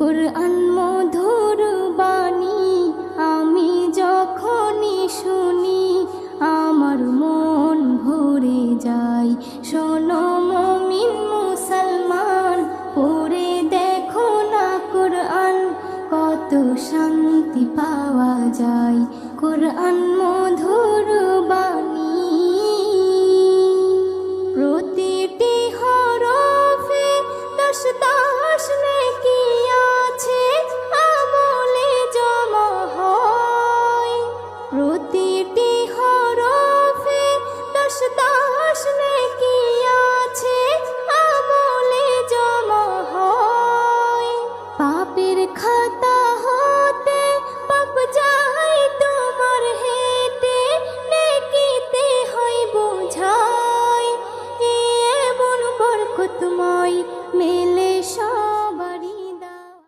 কুরআন মধুর বাণী আমি যখনই শুনি আমার মন ভরে যায়। শোনো মুমিন মুসলমান, পড়ে দেখো না কুরআন, কত শান্তি পাওয়া যায়। কুরআন মধুর বাণী, প্রতিটি হরফে 10 নেকি আছে, আমলে জমা হয়। প্রতিটি হরফে 10 নেকি আছে, আমলে জমা হয়। পাপের খাতা